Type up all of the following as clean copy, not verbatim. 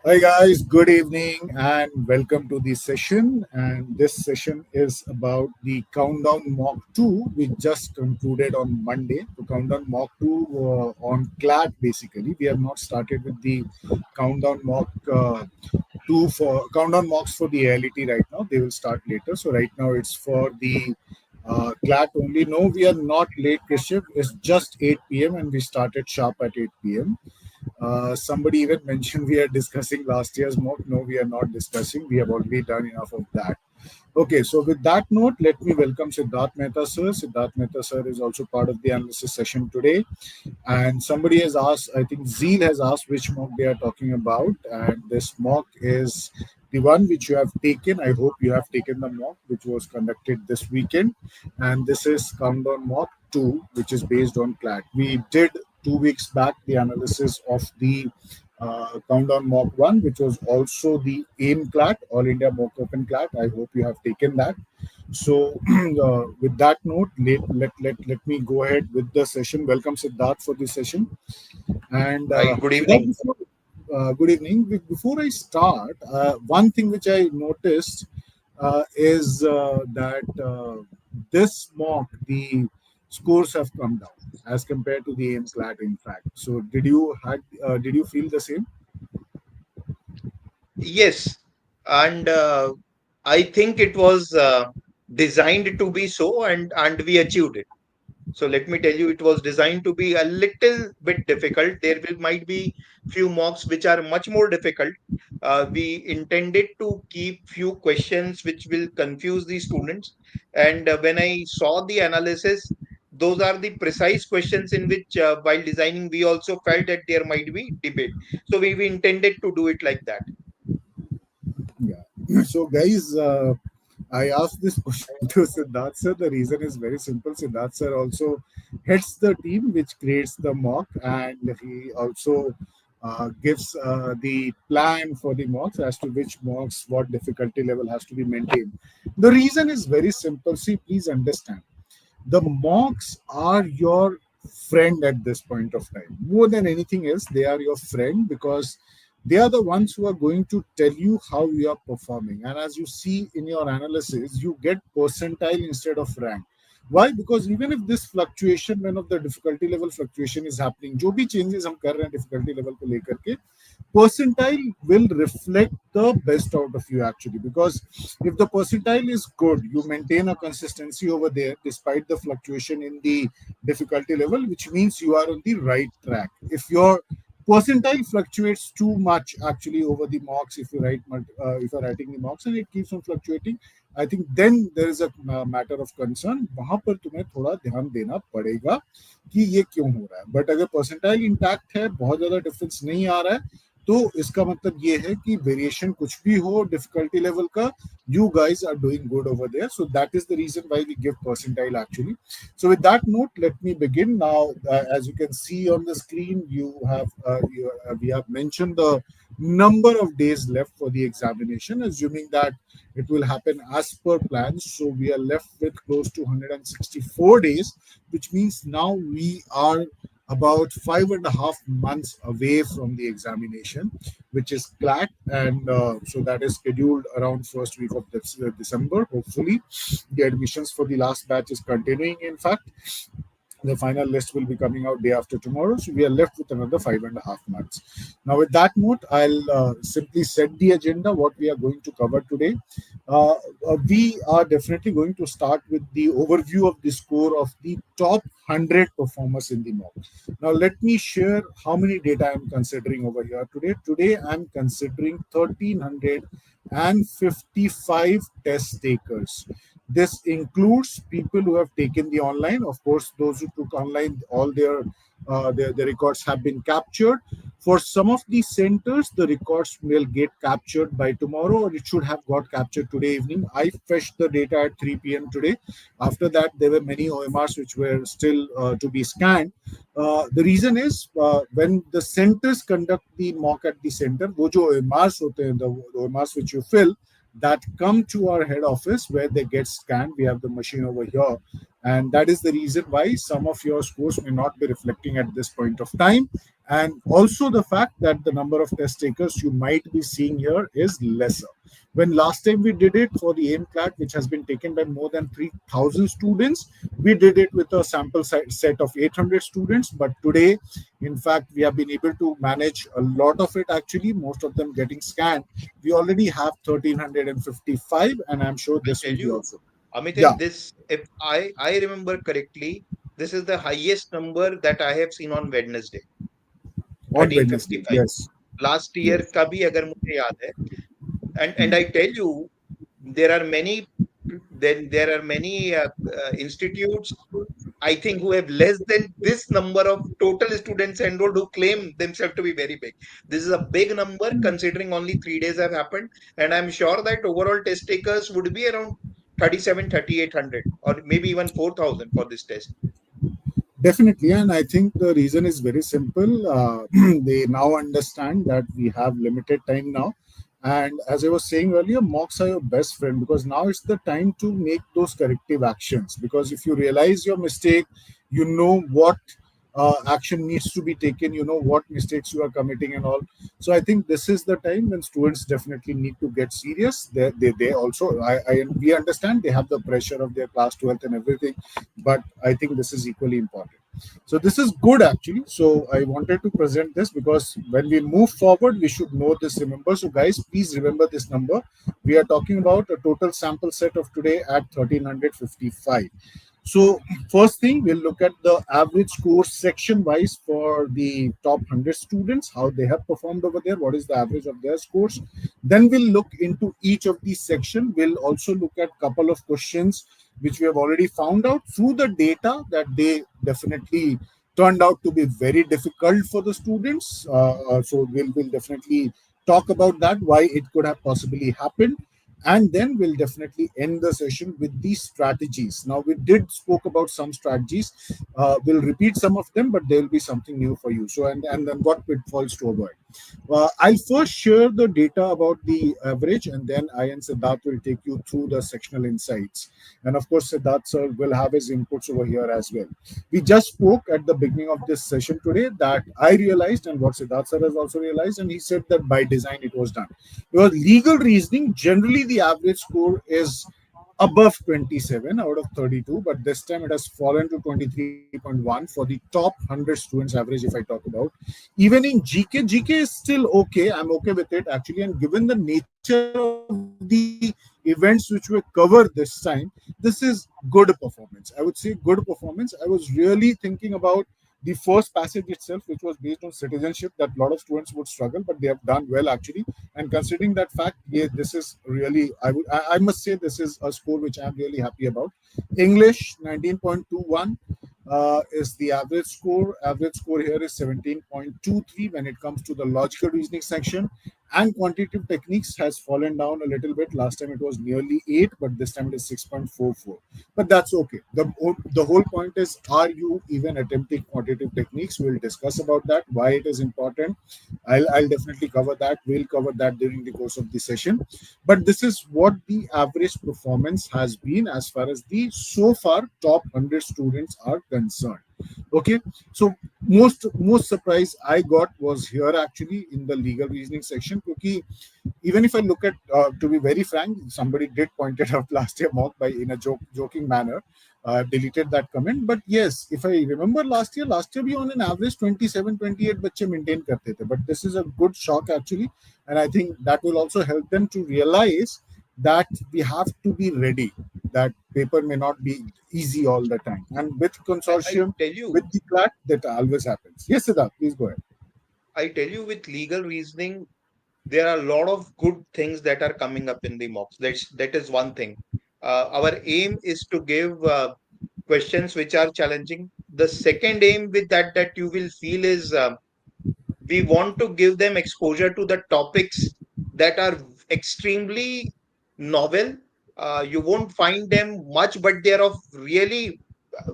Hi guys, good evening and welcome to the session. And this session is about the Countdown Mock 2, which just concluded on Monday. The Countdown Mock 2 on CLAT basically. We have not started with the Countdown Mock 2 for Countdown Mocks for the ALET right now. They will start later. So right now it's for the CLAT only. No, we are not late, Kashyap. It's just 8 p.m. and we started sharp at 8 p.m. Somebody even mentioned we are discussing last year's mock. No, we are not discussing. We have already done enough of that. Okay, so with that note, let me welcome Siddharth Mehta sir. Siddharth Mehta sir is also part of the analysis session today. And somebody has asked, I think Zeal has asked which mock they are talking about. And this mock is the one which you have taken. I hope you have taken the mock which was conducted this weekend. And this is Countdown Mock 2, which is based on CLAT. We did 2 weeks back the analysis of the Countdown Mock 1, which was also the AIM CLAT, All India Mock Open CLAT. I hope you have taken that. So, with that note, let me go ahead with the session. Welcome, Siddharth, for this session. And Hi, good Siddharth, evening. good evening. Before I start, one thing which I noticed is that this mock, the scores have come down as compared to the AIM CLAT, in fact. So, did you feel the same? Yes, and I think it was designed to be so, and we achieved it. So let me tell you, it was designed to be a little bit difficult. There will might be few mocks which are much more difficult. We intended to keep few questions which will confuse the students. And when I saw the analysis, those are the precise questions in which, while designing, we also felt that there might be debate. So we intended to do it like that. Yeah. So, guys, I asked this question to Siddharth sir. The reason is very simple. Siddharth sir also heads the team which creates the mock, and he also gives the plan for the mocks as to which mocks, what difficulty level has to be maintained. The reason is very simple. See, please understand. The mocks are your friend at this point of time. More than anything else, they are your friend because they are the ones who are going to tell you how you are performing. And as you see in your analysis, you get percentile instead of rank. Why? Because even if this fluctuation, when of the difficulty level fluctuation is happening, जो भी changes हम कर रहे हैं difficulty level को लेकर के, percentile will reflect the best out of you actually, because if the percentile is good, you maintain a consistency over there despite the fluctuation in the difficulty level, which means you are on the right track. If your percentile fluctuates too much actually over the mocks, if you're writing the mocks and it keeps on fluctuating, I think then there is a matter of concern. वहां पर तुम्हें थोड़ा ध्यान देना पड़ेगा कि ये क्यों हो रहा है. बट अगर परसेंटाइल इंटैक्ट है, बहुत ज्यादा डिफरेंस नहीं आ रहा है, तो इसका मतलब ये है कि वेरिएशन कुछ भी हो डिफिकल्टी लेवल का, you guys are doing good over there. So that is the reason why we give percentile actually. So with that note, let me begin now. As you can see on the screen, we have mentioned the number of days left for the examination, assuming that it will happen as per plans. So we are left with close to 164 days, which means now we are about 5.5 months away from the examination, which is CLAT, and so that is scheduled around first week of December. Hopefully, the admissions for the last batch is continuing. In fact, the final list will be coming out day after tomorrow. So we are left with another 5.5 months. Now, with that note, I'll simply set the agenda, what we are going to cover today. We are definitely going to start with the overview of the score of the top 100 performers in the mock. Now, let me share how many data I'm considering over here today. Today, I'm considering 1,355 test takers. This includes people who have taken the online. Of course, those who took online, all their records have been captured. For some of these centers, the records will get captured by tomorrow, or it should have got captured today evening. I fetched the data at 3 p.m. today. After that, there were many OMRs which were still to be scanned. The reason is when the centers conduct the mock at the center, wo jo OMRs hote hain, the OMRs which you fill, that come to our head office where they get scanned. We have the machine over here, and that is the reason why some of your scores may not be reflecting at this point of time. And also the fact that the number of test takers you might be seeing here is lesser. When last time we did it for the aim CLAT, which has been taken by more than 3,000 students, we did it with a sample set of 800 students. But today, in fact, we have been able to manage a lot of it actually, most of them getting scanned. We already have 1,355, and I'm sure I this tell will be you, also. Yeah, Amitin, this, if I remember correctly, this is the highest number that I have seen on Wednesday, on Wednesday. 1355. Yes, Last year yes. का भी अगर मुझे याद है, and I tell you, there are many, there are many institutes, I think, who have less than this number of total students enrolled who claim themselves to be very big. This is a big number considering only 3 days have happened, and I'm sure that overall test takers would be around 37, 3,800, or maybe even 4,000 for this test. Definitely, and I think the reason is very simple. They now understand that we have limited time now. And as I was saying earlier, mocks are your best friend because now it's the time to make those corrective actions. Because if you realize your mistake, you know what action needs to be taken, you know what mistakes you are committing and all. So I think this is the time when students definitely need to get serious. They also, we understand they have the pressure of their class 12th and everything, but I think this is equally important. So this is good actually. So I wanted to present this because when we move forward, we should know this. Remember, so guys, please remember this number. We are talking about a total sample set of today at 1,355. So first thing, we'll look at the average score section wise for the top 100 students, how they have performed over there, what is the average of their scores. Then we'll look into each of these section. We'll also look at couple of questions which we have already found out through the data that they definitely turned out to be very difficult for the students. So we'll definitely talk about that, why it could have possibly happened, and then we'll definitely end the session with these strategies. Now we did spoke about some strategies. We'll repeat some of them, but there will be something new for you. So and then what pitfalls to avoid. I'll first share the data about the average, and then I and Siddharth will take you through the sectional insights. And of course, Siddharth sir will have his inputs over here as well. We just spoke at the beginning of this session today that I realized, and what Siddharth sir has also realized, and he said that by design it was done. Because legal reasoning, generally the average score is above 27 out of 32, but this time it has fallen to 23.1 for the top 100 students average. If I talk about, even in GK is still okay. I'm okay with it actually, and given the nature of the events which were covered this time, this is good performance. I would say good performance. I was really thinking about the first passage itself, which was based on citizenship, that a lot of students would struggle, but they have done well actually. And considering that fact, yeah, this is really, I must say this is a score which I'm really happy about. English 19.21 is the average score. Average score here is 17.23 when it comes to the logical reasoning section. And quantitative techniques has fallen down a little bit. Last time it was nearly 8, but this time it is 6.44. But that's okay. The whole point is, are you even attempting quantitative techniques? We'll discuss about that, why it is important. I'll definitely cover that. We'll cover that during the course of the session. But this is what the average performance has been as far as the so far top 100 students are concerned. Okay, so most surprise I got was here actually in the legal reasoning section. Because even if I look at, to be very frank, somebody did point it out last year mock by in a joking manner, deleted that comment. But yes, if I remember last year we on an average 27 28 बच्चे maintain करते थे. But this is a good shock actually, and I think that will also help them to realize that we have to be ready. That paper may not be easy all the time, and with I consortium, tell you, with the CLAT, that always happens. Yes, Siddharth, please go ahead. I tell you, with legal reasoning, there are a lot of good things that are coming up in the mocks. That is one thing. Our aim is to give questions which are challenging. The second aim with that you will feel is, we want to give them exposure to the topics that are extremely novel. You won't find them much, but they are of really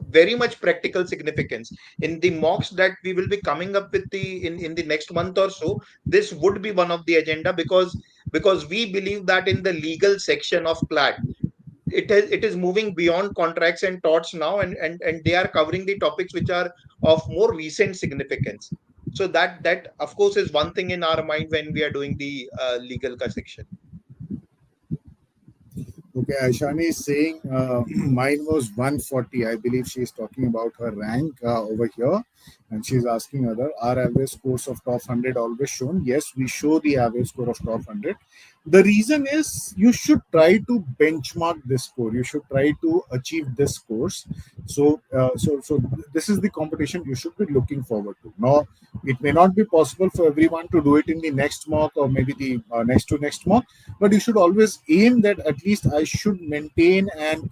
very much practical significance. In the mocks that we will be coming up with in the next month or so, this would be one of the agenda, because we believe that in the legal section of CLAT, it is moving beyond contracts and torts now, and they are covering the topics which are of more recent significance. So that of course is one thing in our mind when we are doing the legal ka section. Okay, Aishani is saying mine was 140. I believe she is talking about her rank over here, and she's asking other, are average scores of top 100 always shown? Yes, we show the average score of top 100. The reason is you should try to benchmark this score. You should try to achieve this scores. So this is the competition you should be looking forward to. Now, it may not be possible for everyone to do it in the next mock or maybe the next to next mock, but you should always aim that at least I should maintain and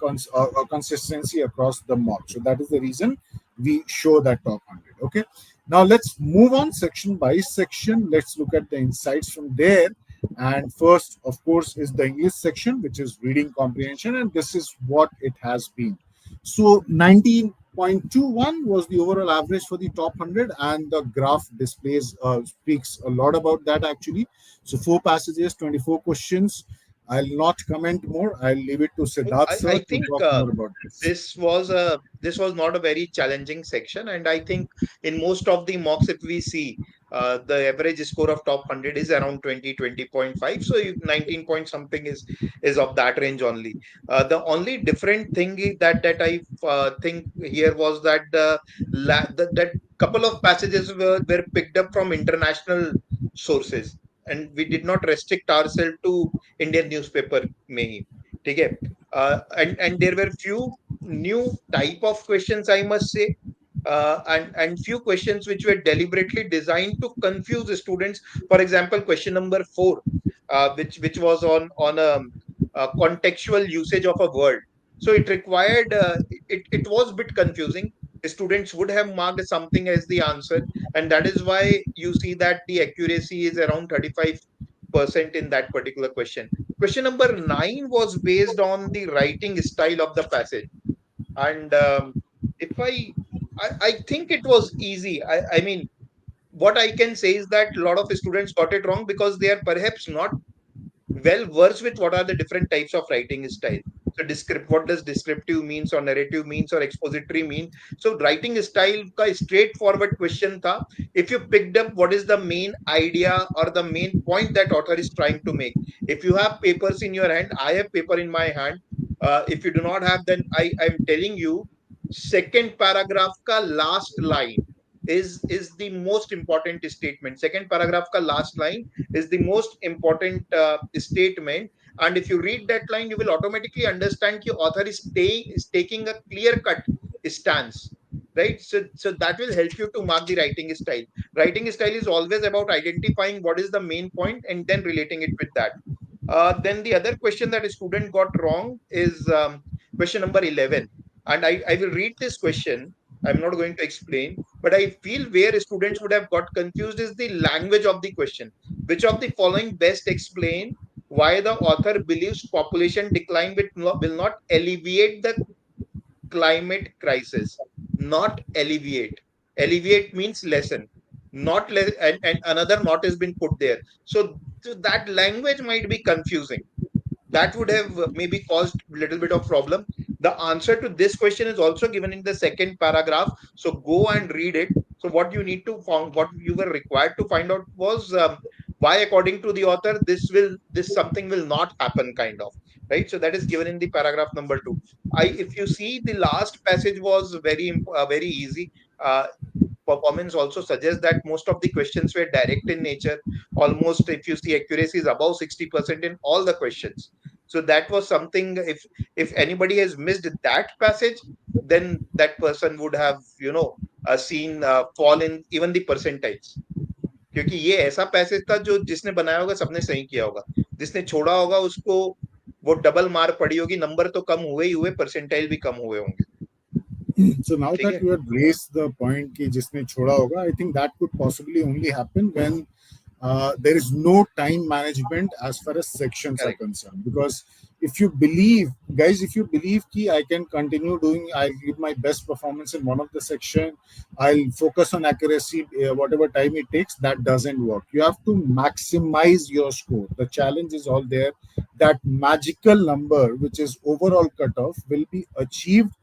consistency across the mock. So that is the reason we show that top 100. Okay. Now let's move on section by section. Let's look at the insights from there. And first, of course, is the English section, which is reading comprehension, and this is what it has been. So 19.21 was the overall average for the top 100, and the graph displays speaks a lot about that actually. So 4 passages, 24 questions. I'll not comment more. I'll leave it to Siddharth I sir to think talk more about this. this was not a very challenging section, and I think in most of the mocks, if we see the average score of top 100 is around 20.5. So 19 point something is of that range only. The only different thing is that I think here was that that couple of passages were picked up from international sources, and we did not restrict ourselves to Indian newspaper में ही. ठीक है. And there were few new type of questions, I must say, and few questions which were deliberately designed to confuse the students. For example, question number 4, which was on a contextual usage of a word. So it required it was a bit confusing. Students would have marked something as the answer, and that is why you see that the accuracy is around 35% in that particular question. Question number 9 was based on the writing style of the passage, and if I think it was easy. I mean, what I can say is that a lot of students got it wrong because they are perhaps not well versed with what are the different types of writing style. So what does descriptive means or narrative means or expository mean? So writing style ka straightforward question tha. If you picked up what is the main idea or the main point that author is trying to make. If you have papers in your hand, I have paper in my hand. If you do not have, then I'm telling you, second paragraph ka last line is the most important statement. Second paragraph ka last line is the most important statement, and if you read that line, you will automatically understand the author is taking a clear cut stance, right? So that will help you to mark the writing style. Writing style is always about identifying what is the main point and then relating it with that. Then the other question that a student got wrong is question number 11, and I will read this question. I'm not going to explain, but I feel where students would have got confused is the language of the question. Which of the following best explain why the author believes population decline will not alleviate the climate crisis? Not alleviate. Alleviate means lessen. Not and another not has been put there. So that language might be confusing. That would have maybe caused a little bit of problem. The answer to this question is also given in the second paragraph, so go and read it. So what you need to find, what you were required to find out was why according to the author this something will not happen, kind of, right? So that is given in the paragraph number 2. If you see, the last passage was very easy. uh, Performance also suggests that most of the questions were direct in nature. Almost, if you see, accuracy is above 60% in all the questions. So that was something, if anybody has missed that passage, then that person would have seen fall in even the percentiles. क्योंकि ये ऐसा passage था जो जिसने बनाया होगा सबने सही किया होगा, जिसने छोड़ा होगा उसको वो डबल मार पड़ी होगी, नंबर तो कम हुए ही हुए, परसेंटाइल भी कम हुए होंगे. So now ठीक that है. you have raised the point कि जिसने छोड़ा होगा, I think that could possibly only happen when there is no time management as far as sections are Correct. concerned. Because if you believe, guys, if you believe कि I can continue doing, I'll give my best performance in one of the section, I'll focus on accuracy, whatever time it takes, that doesn't work. You have to maximize your score. The challenge is all there. That magical number, which is overall cutoff, will be achieved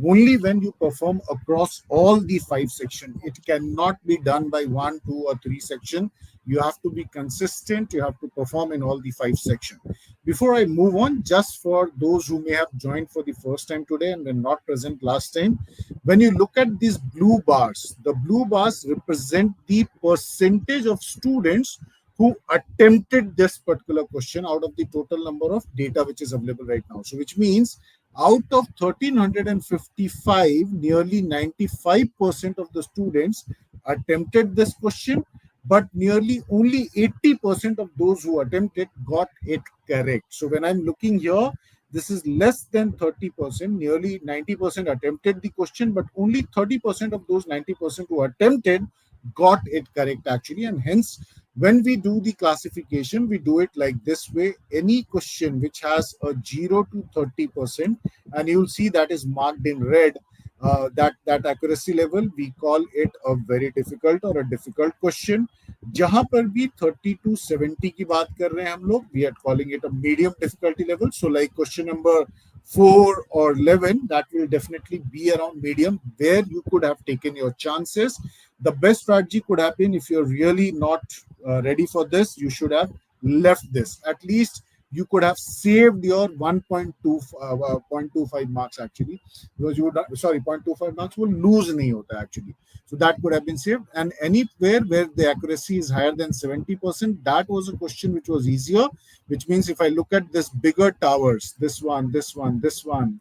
only when you perform across all the 5 sections. It cannot be done by 1, 2, or 3 section. You have to be consistent. You have to perform in all the 5 sections. Before I move on, just for those who may have joined for the first time today and were not present last time, when you look at these blue bars, the blue bars represent the percentage of students who attempted this particular question out of the total number of data which is available right now. So, which means out of 1355, nearly 95% of the students attempted this question, but nearly only 80% of those who attempted got it correct. So when I'm looking here, this is less than 30%. Nearly 90% attempted the question, but only 30% of those 90% who attempted got it correct actually. And hence, when we do the classification, we do it like this way. Any question which has a 0 to 30%, and you'll see that is marked in red, that accuracy level, we call it a very difficult or a difficult question. जहां पर भी 30 to 70 की बात कर रहे हैं हम लोग, we are calling it a medium difficulty level. So like question number 4 or 11, that will definitely be around medium, where you could have taken your chances. The best strategy could have been, if you're really not ready for this, you should have left this. At least you could have saved your 1.25 marks actually, because you would, sorry, 0.25 marks will lose nahi hota actually. So that could have been saved. And anywhere where the accuracy is higher than 70%, that was a question which was easier, which means if I look at this bigger towers, this one, this one, this one,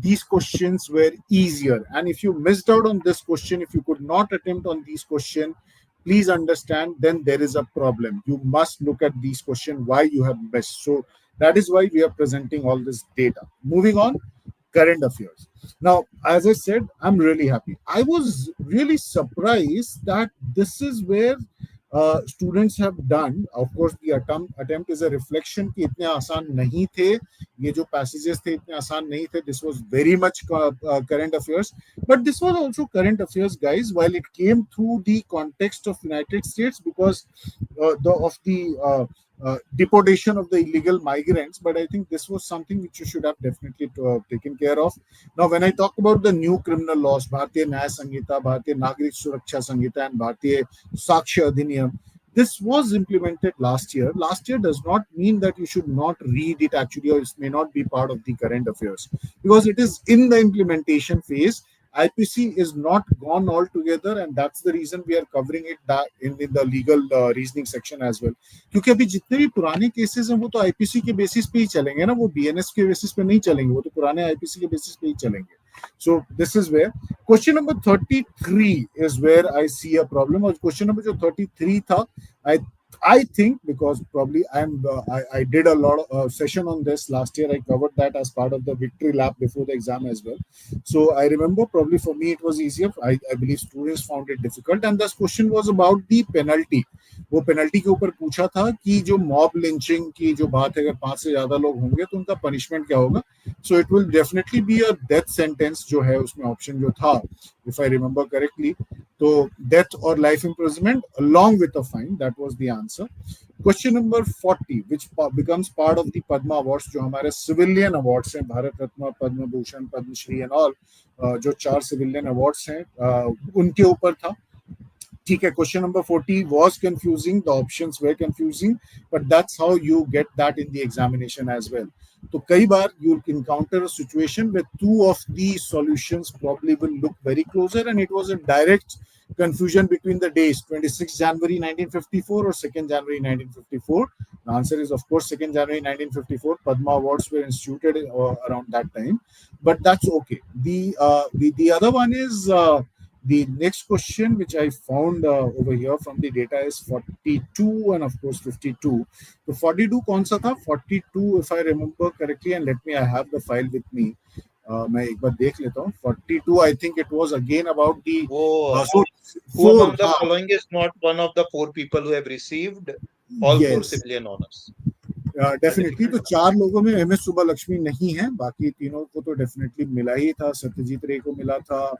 these questions were easier. And if you missed out on this question, if you could not attempt on these questions, please understand, then there is a problem. You must look at these questions, why you have missed. So that is why we are presenting all this data. Moving on, current affairs. Now, as I said, I'm really happy. I was really surprised that this is where students have done. Of course, the attempt is a reflection कि इतने आसान नहीं थे, ये जो passages थे इतने आसान नहीं थे. This was very much current affairs, but this was also current affairs, guys, while it came through the context of United States, because of the deportation of the illegal migrants. But I think this was something which you should have definitely taken care of. Now, when I talk about the new criminal laws, Bharatiya Nyaya Sanhita, Bharatiya Nagrik Suraksha Sanhita, and Bharatiya Sakshya Adhiniyam, this was implemented last year. Last year does not mean that you should not read it actually, or it may not be part of the current affairs, because it is in the implementation phase. IPC is not gone altogether, and that's the reason we are covering it in the legal reasoning section as well. क्योंकि अभी जितने भी पुराने cases हैं वो तो IPC के basis पे ही चलेंगे ना, वो बीएनएस के बेसिस पे नहीं चलेंगे, वो तो पुराने आईपीसी के बेसिस पे ही चलेंगे. So this is where question number 33 is where I see a problem. और question number जो 33 था, I think, because probably I did a lot of session on this last year. I covered that as part of the victory lap before the exam as well. So I remember probably for me it was easier. I believe students found it difficult. And this question was about the penalty. वो penalty के ऊपर पूछा था कि जो mob lynching की जो बात है, अगर 5 से ज्यादा लोग होंगे तो उनका पनिशमेंट क्या होगा. So it will definitely be a death sentence जो है उसमें ऑप्शन जो था, इफ आई रिमेंबर करेक्टली, तो डेथ और life imprisonment along with a fine, that was the answer. Question number 40, which becomes part of the Padma Awards, जो हमारे civilian awards हैं, भारत रत्न, पद्म भूषण, पद्मश्री एंड ऑल, जो 4 सिविलियन अवार्ड्स हैं उनके ऊपर था. ठीक है, question number 40 was confusing, the options were confusing, but that's how you get that in the examination as well. तो कई बार you'll encounter a situation where 2 of the solutions probably will look very closer, and it was a direct confusion between the days 26 January 1954 or 2nd January 1954. The answer is of course 2nd January 1954. Padma Awards were instituted around that time, but that's okay. The other one is the next question which I found over here from the data is 42 and of course 52. So 42 कौन सा था? 42 if I remember correctly, and let me, I have the file with me. मैं एक बार देख लेता हूँ. 42 I think it was again about the who among the following is not one of the 4 people who have received all 4 civilian honors. Definitely. तो 4 लोगों में M S सुब्बालक्ष्मी नहीं है, बाकी तीनों को तो डेफिनेटली मिला ही था. सत्यजीत रे को मिला था.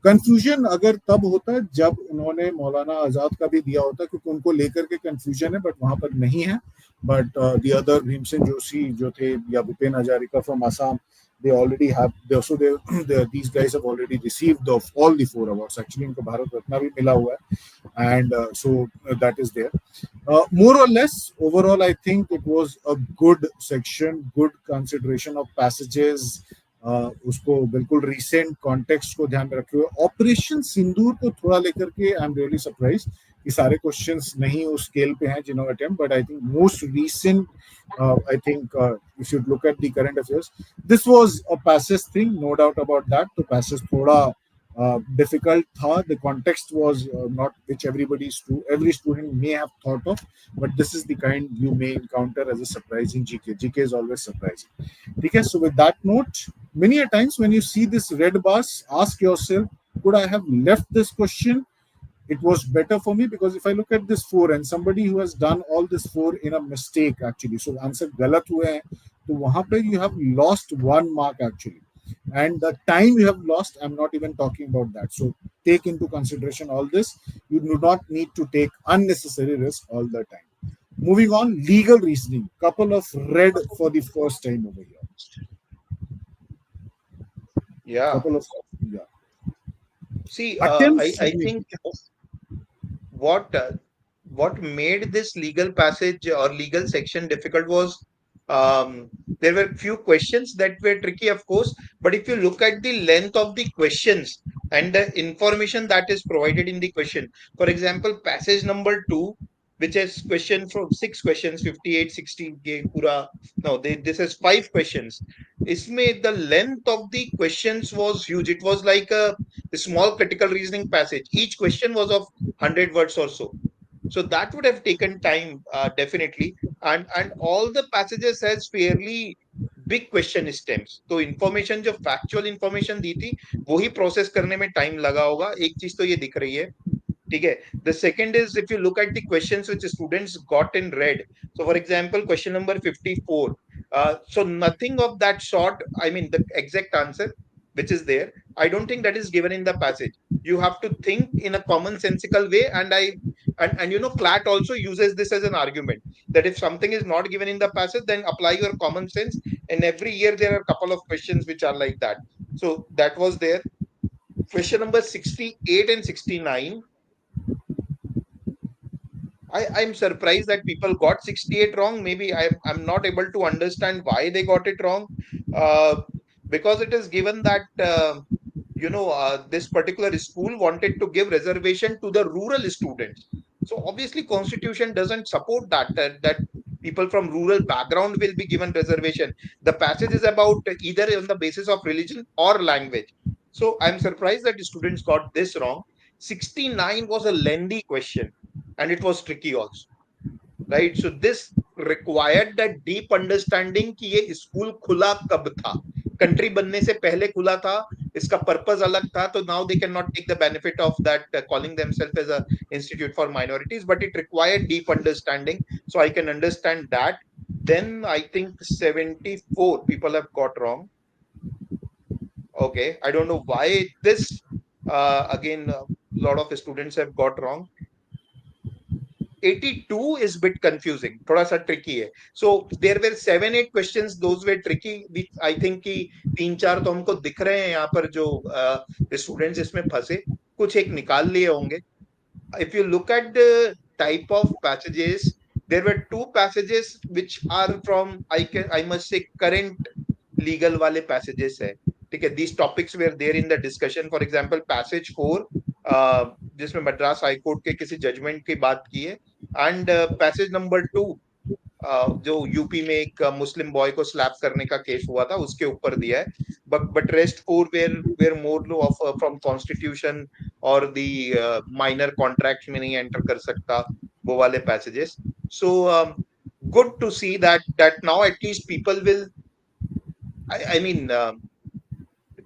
कंफ्यूजन अगर तब होता जब उन्होंने मौलाना आजाद का भी दिया होता, क्योंकि उनको लेकर के कंफ्यूजन है, बट वहां पर नहीं है. But the other Bhimsen Joshi जो थे, या Bhupen Hazarika from Assam, they already have so these guys have already received all the 4 awards. Actually इनको भारत रत्न भी मिला हुआ है, and that is there. More or less, overall, I think it was a good section, good consideration of passages. उसको बिल्कुल recent context को ध्यान में रखे हुए. ऑपरेशन सिंदूर को थोड़ा लेकर के आई एम रियली सरप्राइज कि सारे क्वेश्चंस नहीं उस स्केल पे हैं जिन्होंने attempt, but I think most recent, I think you should look at the current affairs. This was a passage thing, no doubt about that. तो पैसेज थोड़ा difficult tha. The context was not which every student may have thought of, but this is the kind you may encounter as a surprising GK. GK is always surprising. Okay, so with that note, many a times when you see this red bars, ask yourself, could I have left this question? It was better for me, because if I look at this 4 and somebody who has done all this 4 in a mistake actually, so answer galat hue hain, to wahan pe you have lost 1 mark actually, and the time you have lost, I'm not even talking about that. So take into consideration all this. You do not need to take unnecessary risk all the time. Moving on, legal reasoning, couple of read for the first time over here. Yeah. Couple of, yeah, See, attempts. I think what what made this legal passage or legal section difficult was, there were few questions that were tricky, of course, but if you look at the length of the questions and the information that is provided in the question, for example, passage number 2, which is question from 6 questions, 58, 60, pura, no, this is 5 questions. Isme the length of the questions was huge. It was like a small critical reasoning passage. Each question was of 100 words or so. So that would have taken time, definitely. And all the passages has fairly big question stems. तो information जो factual information दी थी वो ही process करने में time लगा होगा. एक चीज तो ये दिख रही है. ठीक है. The second is, if you look at the questions which students got in red. So for example, question number 54. So nothing of that sort, I mean the exact answer which is there, I don't think that is given in the passage. You have to think in a commonsensical way, and you know, CLAT also uses this as an argument that if something is not given in the passage, then apply your common sense. And every year there are a couple of questions which are like that. So that was there. Question number 68 and 69. I'm surprised that people got 68 wrong. Maybe I'm not able to understand why they got it wrong. Uh, because it is given that this particular school wanted to give reservation to the rural students. So obviously, Constitution doesn't support that people from rural background will be given reservation. The passage is about either on the basis of religion or language. So I'm surprised that the students got this wrong. 69 was a lengthy question, and it was tricky also, right? So this required that deep understanding कि ये school खुला कब था, country बनने से पहले खुला था, इसका पर्पस अलग था, तो now they cannot take the benefit of that calling themselves as a institute for minorities, but it required deep understanding, so I can understand that. Then I think 74 people have got wrong. Okay, I don't know why this, again a lot of students have got wrong. 82 is bit confusing, थोड़ा सा tricky है. So there were 7-8 questions, those were tricky, which I think कि 3-4 तो हमको दिख रहे हैं यहाँ पर जो students इसमें फंसे, कुछ एक निकाल लिए होंगे. If you look at the type of passages, there were 2 passages which are from, I must say, current legal वाले passages है. ठीक है, these topics were there in the discussion. For example, passage 4, जिसमें मद्रास हाई कोर्ट के किसी judgement की बात की है, एंड पैसेज नंबर 2, जो यूपी में एक मुस्लिम बॉय को स्लैप करने का केस हुआ था उसके ऊपर दिया है. But rest 4 were more of from constitution और दी माइनर कॉन्ट्रैक्ट में नहीं एंटर कर सकता, वो वाले passages. So good to see that now at least people will, I mean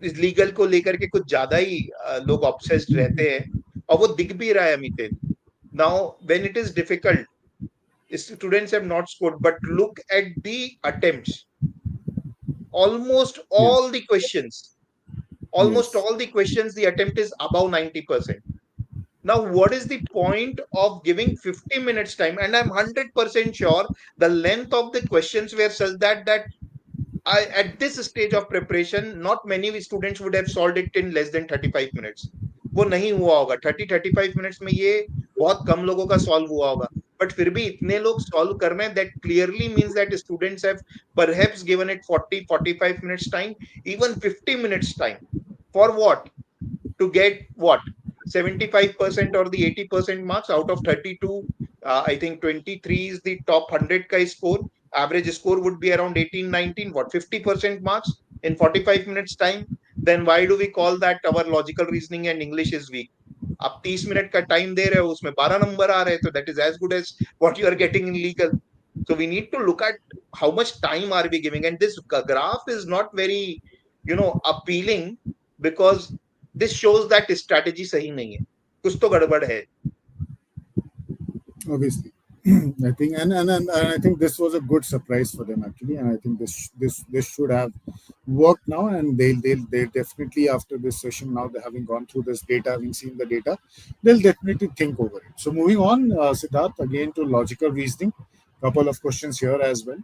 legal को लेकर के कुछ ज्यादा ही लोग ऑब्सेस्ड रहते हैं, और वो दिख भी रहा है अमितेन. Now when it is difficult, students have not scored, but look at the attempts. Almost Yes. all the questions, almost Yes. all the questions, the attempt is above 90%. Now what is the point of giving 50 minutes time? And I'm 100% sure the length of the questions were such that at this stage of preparation, not many students would have solved it in less than 35 minutes. वो नहीं हुआ होगा 30-35 minutes में, ये बहुत कम लोगों का solve हुआ होगा. बट फिर भी इतने लोग सॉल्व कर रहे हैं, that clearly means that students have perhaps given it 40-45 minutes time, even 50 minutes time. For what? To get what? 75% or the 80% marks out of 32. I think 23 is the top 100 ka score. Average score would be around 18, 19. What? 50% marks in 45 minutes time. Then why do we call that our logical reasoning and English is weak? आप 30 minute का time दे रहे हो, उसमें 12 number आ रहे हैं, तो that is as good as what you are getting in legal. So we need to look at how much time are we giving, and this graph is not very, appealing, because this shows that strategy sahi nahi hai, kuch to gadbad hai. Obviously. I think and I think this was a good surprise for them actually, and I think this should have worked now, and they'll definitely, after this session, now they having gone through this data, having seen the data, they'll definitely think over it. So moving on, Siddharth, again to logical reasoning, couple of questions here as well.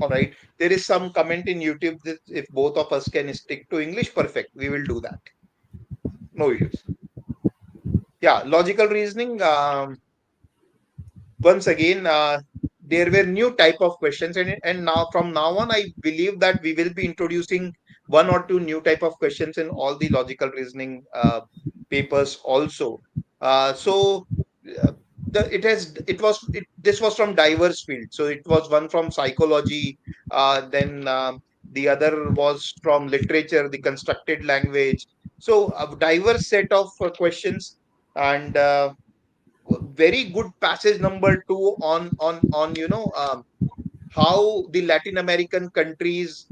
All right, there is some comment in YouTube that if both of us can stick to English, perfect, we will do that, no issues. Yeah, logical reasoning, once again, there were new type of questions, and now from now on, I believe that we will be introducing one or two new type of questions in all the logical reasoning papers also. So this was from diverse fields. So it was one from psychology, then the other was from literature, the constructed language. So a diverse set of questions, and very good passage number 2 on how the Latin American countries,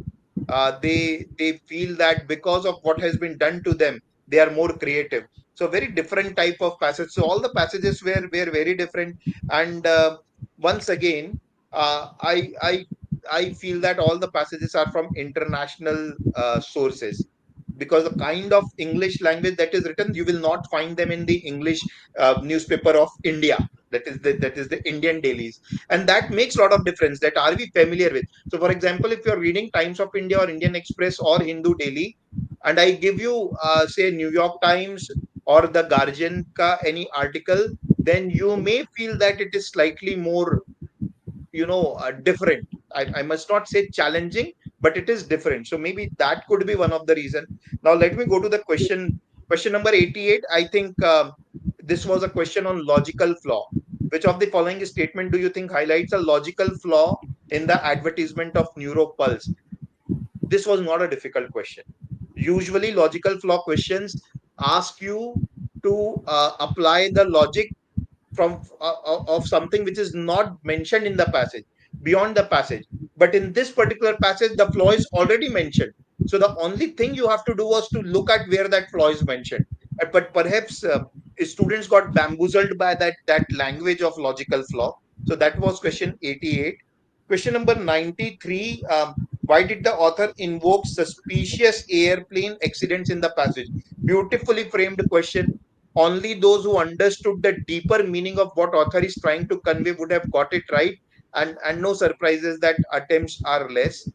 they feel that because of what has been done to them, they are more creative. So very different type of passage. So all the passages were very different, and once again, I feel that all the passages are from international sources, because the kind of English language that is written, you will not find them in the English newspaper of India. That is the Indian dailies, and that makes a lot of difference. That are we familiar with? So, for example, if you're reading Times of India or Indian Express or Hindu Daily, and I give you, say, New York Times or the Guardian ka any article, then you may feel that it is slightly more, different. I must not say challenging, but it is different. So maybe that could be one of the reason. Now let me go to the question number 88. I think this was a question on logical flaw. Which of the following statement do you think highlights a logical flaw in the advertisement of Neuropulse? This was not a difficult question. Usually logical flaw questions ask you to apply the logic from of something which is not mentioned in the passage, beyond the passage. But in this particular passage, the flaw is already mentioned. So the only thing you have to do was to look at where that flaw is mentioned. But perhaps students got bamboozled by that language of logical flaw. So that was question 88. Question number 93. Why did the author invoke suspicious airplane accidents in the passage? Beautifully framed question. Only those who understood the deeper meaning of what author is trying to convey would have got it right, and no surprises that attempts are less.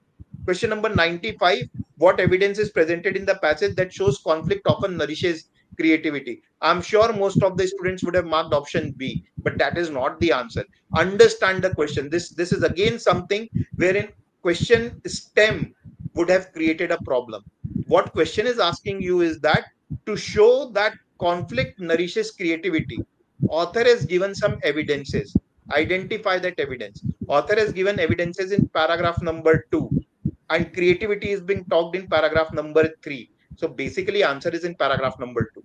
Question number 95. What evidence is presented in the passage that shows conflict often nourishes creativity? I'm sure most of the students would have marked option B, but that is not the answer. Understand the question. This is again something wherein question stem would have created a problem. What question is asking you is that to show that conflict nourishes creativity, author has given some evidences. Identify that evidence. Author has given evidences in paragraph number 2, and creativity is being talked in paragraph number 3. So basically answer is in paragraph number 2,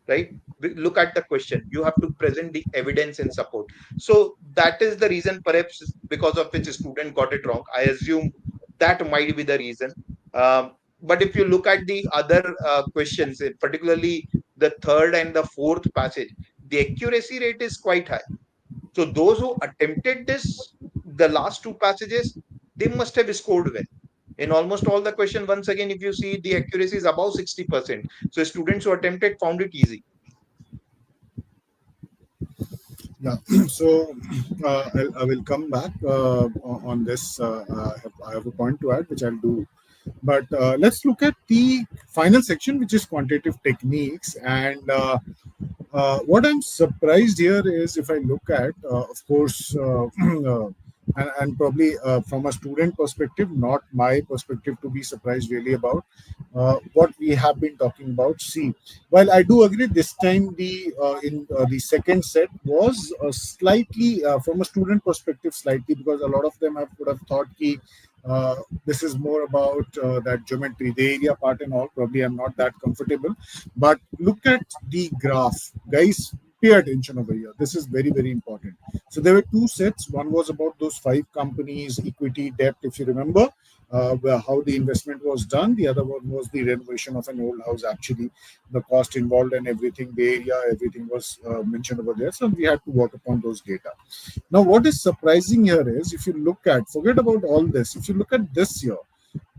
right? Look at the question. You have to present the evidence in support. So that is the reason, perhaps because of which a student got it wrong. I assume that might be the reason. But if you look at the other questions, particularly the third and the fourth passage, the accuracy rate is quite high. So those who attempted this, the last two passages, they must have scored well. In almost all the question, once again, if you see, the accuracy is above 60%. So students who attempted found it easy. Yeah. So I will come back on this. I have a point to add, which I'll do. But let's look at the final section, which is quantitative techniques. And what I'm surprised here is if I look at, of course, and probably from a student perspective, not my perspective to be surprised really about what we have been talking about. See, while I do agree this time the second set was slightly from a student perspective slightly because a lot of them I would have thought ki, uh, this is more about that geometry, the area part and all. Probably I'm not that comfortable, but look at the graph, guys. Pay attention over here. This is very, very important. So there were two sets. One was about those five companies, equity, debt, if you remember, how the investment was done. The other one was the renovation of an old house, actually, the cost involved and everything, the area, everything was mentioned over there. So we had to work upon those data. Now, what is surprising here is if you look at, forget about all this, if you look at this year,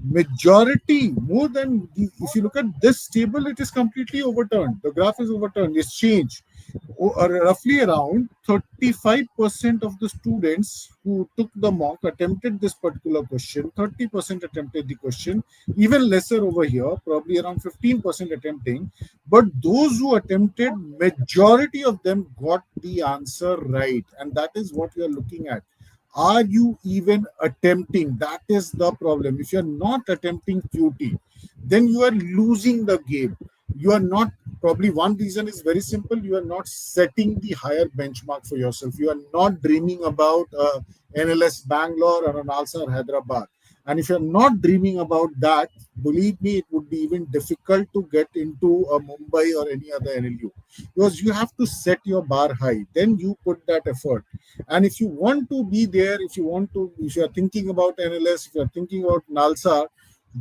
majority more than if you look at this table, it is completely overturned. The graph is overturned, it's changed. Roughly around 35% of the students who took the mock attempted this particular question, 30% attempted the question, even lesser over here, probably around 15% attempting. But those who attempted, majority of them got the answer right, and that is what we are looking at. Are you even attempting? That is the problem. If you're not attempting QT, then you are losing the game. You are not, probably one reason is very simple. You are not setting the higher benchmark for yourself. You are not dreaming about NLS Bangalore or an Alsar Hyderabad. And if you're not dreaming about that, believe me, it would be even difficult to get into a Mumbai or any other NLU because you have to set your bar high. Then you put that effort. And if you want to be there, if you are thinking about NLS, if you are thinking about Nalsar,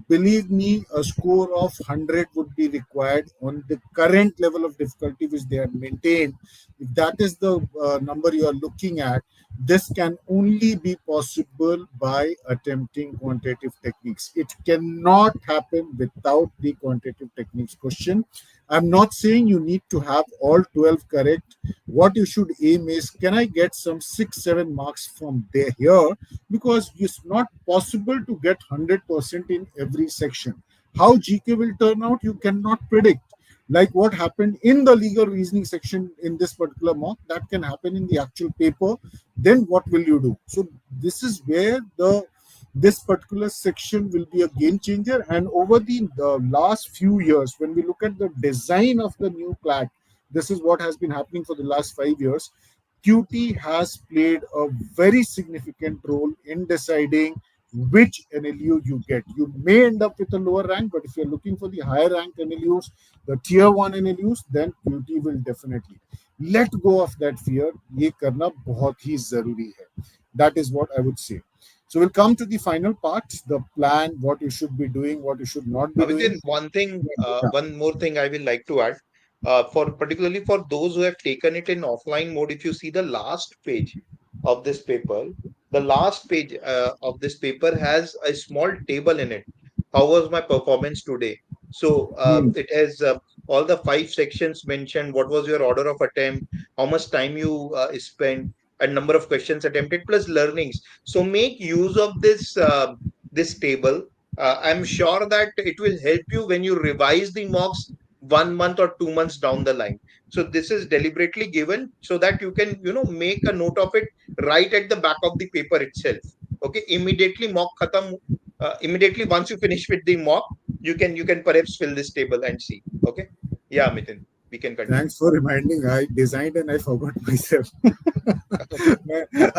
believe me, a score of 100 would be required on the current level of difficulty which they have maintained. If that is the number you are looking at, this can only be possible by attempting quantitative techniques. It cannot happen without the quantitative techniques question. I'm not saying you need to have all 12 correct. What you should aim is, can I get some 6 7 marks from there here, because it's not possible to get 100% in every section. How GK will turn out, you cannot predict. Like what happened in the legal reasoning section in this particular mock, that can happen in the actual paper. Then what will you do? So this is where this particular section will be a game changer. And over the last few years, when we look at the design of the new CLAT, this is what has been happening for the last 5 years. QT has played a very significant role in deciding which NLU you get. You may end up with a lower rank, but if you're looking for the higher rank NLUs, the tier 1 NLUs, then QT will definitely. Let go of that fear. ये करना बहुत ही जरूरी है. That is what I would say. So we'll come to the final part, the plan, what you should be doing, what you should not be Within doing. one thing, Yeah. one more thing I will like to add, for particularly for those who have taken it in offline mode, if you see the last page of this paper, the last page of this paper has a small table in it. How was my performance today? So Hmm. it has all the five sections mentioned. What was your order of attempt? How much time you spent? And number of questions attempted plus learnings. So make use of this table. I'm sure that it will help you when you revise the mocks 1 month or 2 months down the line. So this is deliberately given so that you can, make a note of it right at the back of the paper itself. Okay, immediately mock khatam. Immediately once you finish with the mock, you can perhaps fill this table and see. Okay, yeah, Mitin, we can continue. Thanks for reminding. I designed and I forgot myself.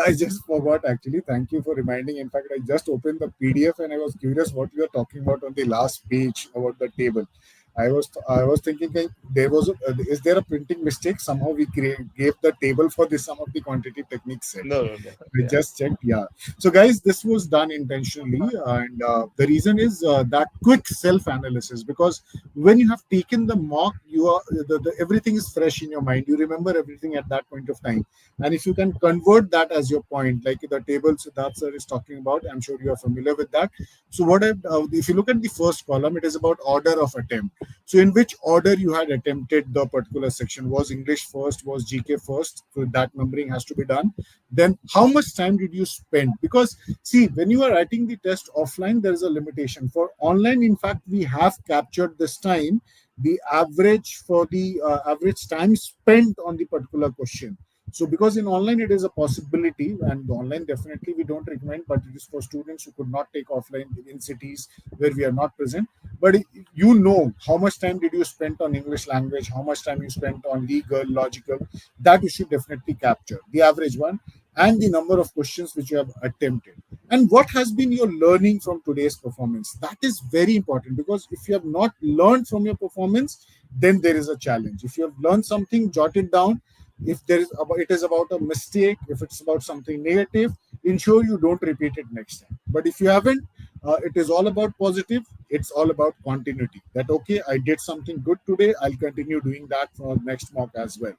I just forgot actually. Thank you for reminding. In fact, I just opened the PDF and I was curious what you are talking about on the last page about the table. I was thinking that is there a printing mistake? Somehow we gave the table for this some of the quantitative techniques set. No, no, no. I Yeah. just checked. Yeah. So, guys, this was done intentionally, and the reason is that quick self-analysis. Because when you have taken the mock, you are everything is fresh in your mind. You remember everything at that point of time, and if you can convert that as your point, like the table Siddharth sir is talking about, I'm sure you are familiar with that. So, if you look at the first column, it is about order of attempt. So in which order you had attempted the particular section? Was English first? Was GK first? So that numbering has to be done. Then how much time did you spend? Because see, when you are writing the test offline, there is a limitation. For online, in fact, we have captured this time, the average for the average time spent on the particular question. So because in online it is a possibility, and online definitely we don't recommend, but it is for students who could not take offline in cities where we are not present. But you know how much time did you spend on English language, how much time you spent on legal, logical, that you should definitely capture, the average one, and the number of questions which you have attempted. And what has been your learning from today's performance? That is very important, because if you have not learned from your performance, then there is a challenge. If you have learned something, jot it down. If there is about, it is about a mistake, if it's about something negative, ensure you don't repeat it next time. But if you haven't, it is all about positive. It's all about continuity, that okay, I did something good today, I'll continue doing that for next mock as well.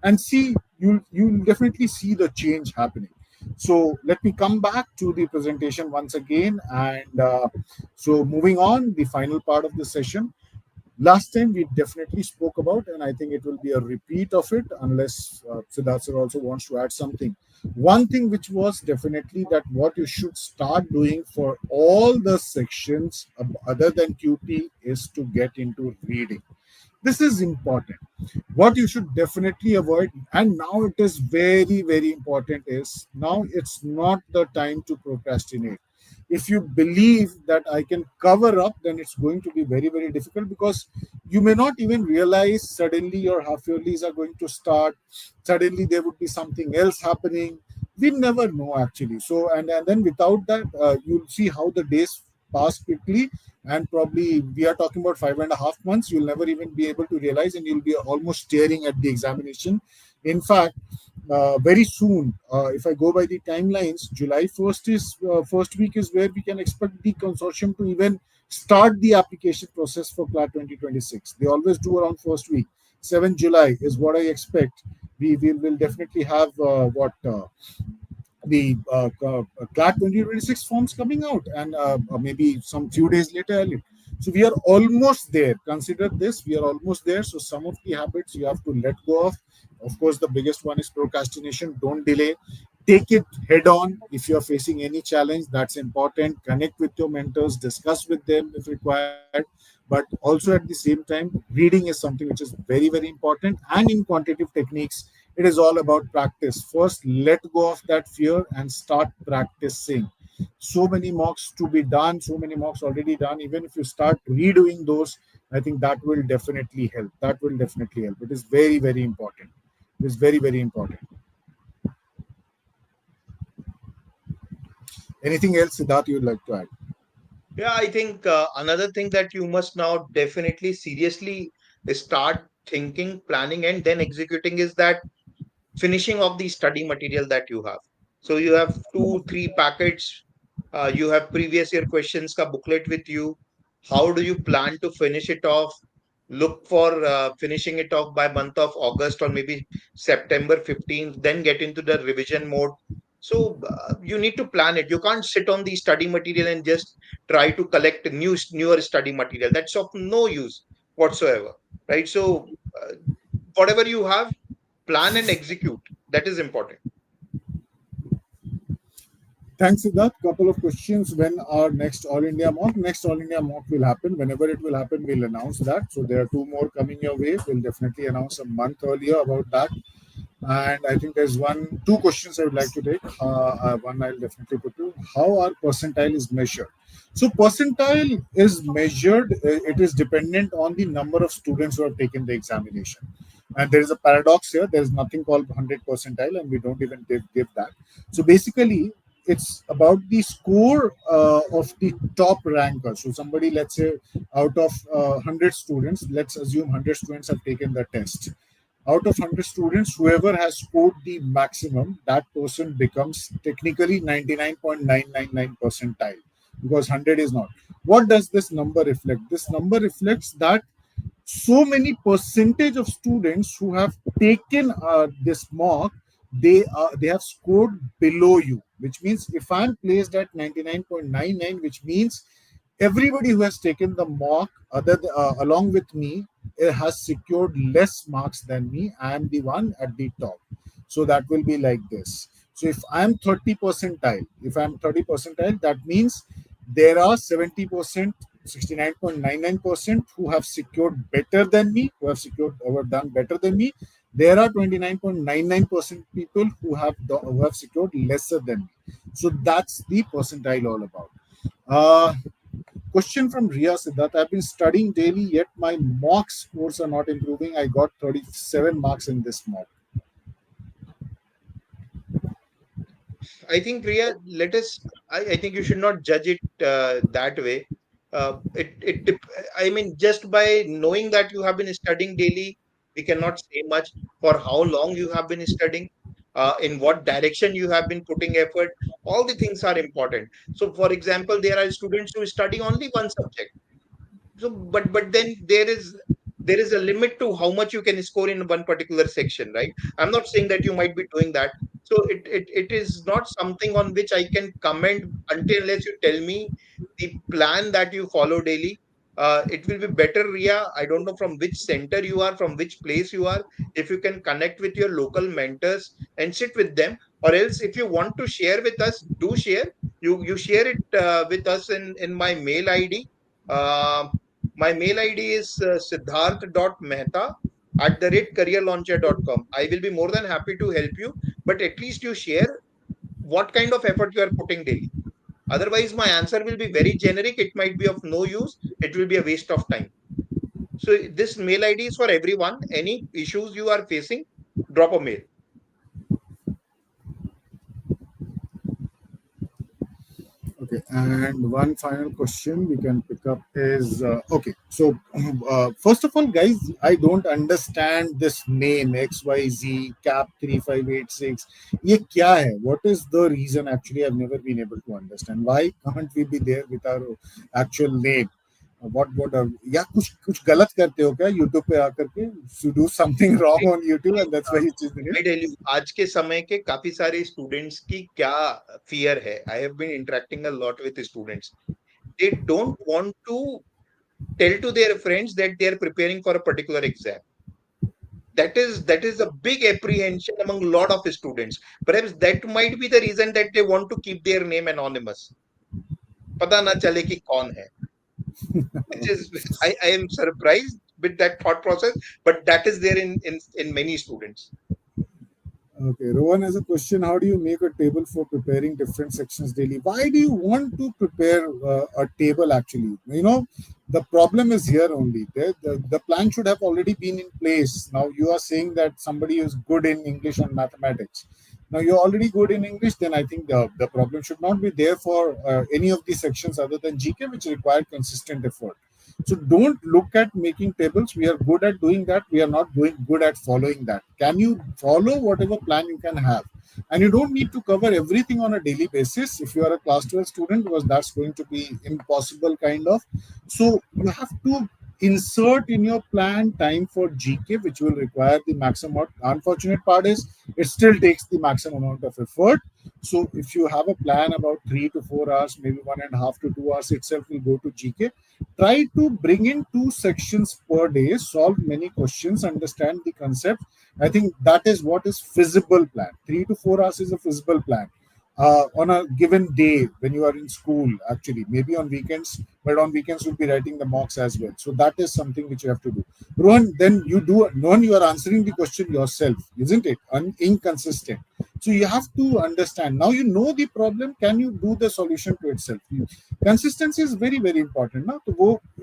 And see, you'll definitely see the change happening. So let me come back to the presentation once again. And so moving on, the final part of the session. Last time we definitely spoke about, and I think it will be a repeat of it, unless Siddharth sir also wants to add something. One thing which was definitely that what you should start doing for all the sections other than QT is to get into reading. This is important. What you should definitely avoid, and now it is very, very important, is now it's not the time to procrastinate. If you believe that I can cover up, then it's going to be very, very difficult, because you may not even realize suddenly your half yearlies are going to start. Suddenly there would be something else happening. We never know actually. So, and then without that, you'll see how the days pass quickly, and probably we are talking about 5.5 months. You'll never even be able to realize, and you'll be almost staring at the examination. In fact, very soon, if I go by the timelines, July 1st is first week is where we can expect the consortium to even start the application process for CLAT 2026. They always do around first week. 7th July is what I expect. We will definitely have the CLAT 2026 forms coming out, and maybe some few days later. So we are almost there. Consider this, we are almost there. So some of the habits you have to let go of. Of course, the biggest one is procrastination. Don't delay. Take it head on. If you are facing any challenge, that's important. Connect with your mentors, discuss with them if required. But also at the same time, reading is something which is very, very important. And in quantitative techniques, it is all about practice. First, let go of that fear and start practicing. So many mocks to be done, so many mocks already done. Even if you start redoing those, I think that will definitely help. That will definitely help. It is very, very important. It is very, very important. Anything else, Siddharth, you would like to add? Yeah, I think another thing that you must now definitely seriously start thinking, planning, and then executing is that finishing of the study material that you have. So you have two, three packets. You have previous year questions ka booklet with you. How do you plan to finish it off? Look for finishing it off by month of August or maybe September 15th. Then get into the revision mode. So you need to plan it. You can't sit on the study material and just try to collect newer study material. That's of no use whatsoever, right? So whatever you have, plan and execute. That is important. Thanks, Siddharth. Couple of questions. When our next All India mock? Next All India mock will happen. Whenever it will happen, we'll announce that. So there are two more coming your way. We'll definitely announce a month earlier about that. And I think there's two questions I would like to take. One I'll definitely put to: how our percentile is measured. So percentile is measured. It is dependent on the number of students who have taken the examination. And there is a paradox here. There is nothing called 100 percentile, and we don't even give that. So basically, it's about the score of the top ranker. So somebody, let's say, out of 100 students, let's assume 100 students have taken the test. Out of 100 students, whoever has scored the maximum, that person becomes technically 99.999 percentile, because 100 is not. What does this number reflect? This number reflects that so many percentage of students who have taken this mock, they have scored below you, which means if I'm placed at 99.99, which means Everybody who has taken the mock along with me has secured less marks than me. I am the one at the top. So that will be like this. So if I am 30 percentile, if I am 30 percentile, that means there are 70%, 69.99% who have secured better than me, who have done better than me. There are 29.99% people who have secured lesser than me. So that's the percentile all about. uh, Question from Ria Siddharth. I've been studying daily, yet my mock scores are not improving. I got 37 marks in this mock. I think, Priya, let us. I think you should not judge it that way. I mean, just by knowing that you have been studying daily, we cannot say much for how long you have been studying, in what direction you have been putting effort. All the things are important. So, for example, there are students who study only one subject. So, but then there is a limit to how much you can score in one particular section, right? I'm not saying that you might be doing that. So it is not something on which I can comment until unless you tell me the plan that you follow daily. It will be better, Ria. I don't know from which center you are, from which place you are. If you can connect with your local mentors and sit with them, or else if you want to share with us, do share. You share it with us in my mail ID. My mail ID is siddharth.mehta @ careerlauncher.com. I will be more than happy to help you, but at least you share what kind of effort you are putting daily. Otherwise, my answer will be very generic. It might be of no use. It will be a waste of time. So, this mail ID is for everyone. Any issues you are facing, drop a mail. Okay, and one final question we can pick up is okay. So, first of all, guys, I don't understand this name XYZ Cap 3586. ये क्या है? What is the reason? Actually, I've never been able to understand. Why can't we be there with our actual name? What या कुछ कुछ गलत करते हो क्या YouTube पे आकर के? You do something wrong on YouTube and that's why you choose the name. I tell you, आज के समय के काफी सारे स्टूडेंट्स की क्या फियर है. I have been interacting a lot with students. They don't want to tell to their friends that they are preparing for a particular exam. That is a big apprehension among a lot of students. Perhaps that might be the reason that they want to keep their name anonymous. पता ना चले कि कौन है. Which is, I am surprised with that thought process, but that is there in many students. Okay, Rohan has a question. How do you make a table for preparing different sections daily? Why do you want to prepare a table actually? The problem is here only. The plan should have already been in place. Now you are saying that somebody is good in English and mathematics. Now you're already good in English, then I think the problem should not be there for any of these sections other than GK, which require consistent effort. So don't look at making tables. We are good at doing that. We are not good at following that. Can you follow whatever plan you can have? And you don't need to cover everything on a daily basis if you are a class 12 student, because that's going to be impossible kind of. So you have to insert in your plan time for GK, which will require the maximum. Unfortunate part is it still takes the maximum amount of effort. So if you have a plan about 3 to 4 hours, maybe 1.5 to 2 hours itself will go to GK. Try to bring in 2 sections per day, solve many questions, understand the concept. I think that is what is feasible plan. 3 to 4 hours is a feasible plan. On a given day when you are in school, actually, maybe on weekends, but on weekends you'll be writing the mocks as well. So that is something which you have to do. Rohan, then Rohan, you are answering the question yourself, isn't it? Inconsistent. So you have to understand. Now you know the problem. Can you do the solution to itself? Consistency is very, very important. Now,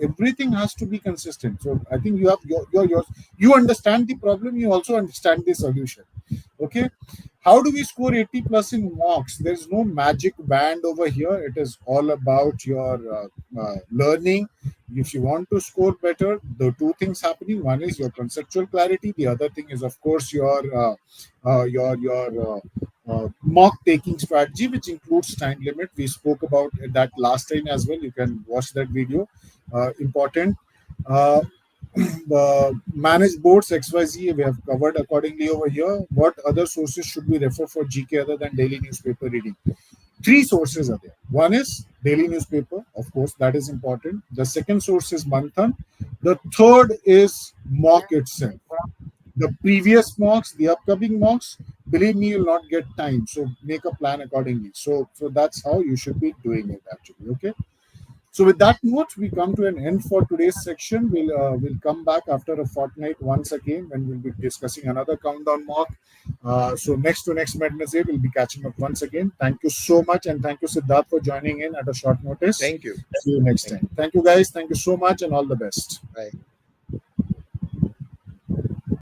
everything has to be consistent. So I think you have you understand the problem. You also understand the solution. Okay. How do we score 80 plus in mocks? There's no magic band over here. It is all about your learning. If you want to score better, the two things happening. One is your conceptual clarity. The other thing is, of course, your mock taking strategy, which includes time limit. We spoke about that last time as well. You can watch that video. Important. Uh, Manage boards XYZ we have covered accordingly over here. What other sources should we refer for GK other than daily newspaper reading? 3 sources are there. One is daily newspaper, of course, that is important. The second source is Manthan. The third is mock itself. The previous mocks, the upcoming mocks, believe me, you'll not get time. So make a plan accordingly. So that's how you should be doing it actually. Okay. So with that note, we come to an end for today's section. We'll come back after a fortnight once again when we'll be discussing another countdown mock. So next to next Wednesday, we'll be catching up once again. Thank you so much, and thank you Siddharth for joining in at a short notice. Thank you. See you next Thank time. Thank you guys. Thank you so much, and all the best. you. Bye.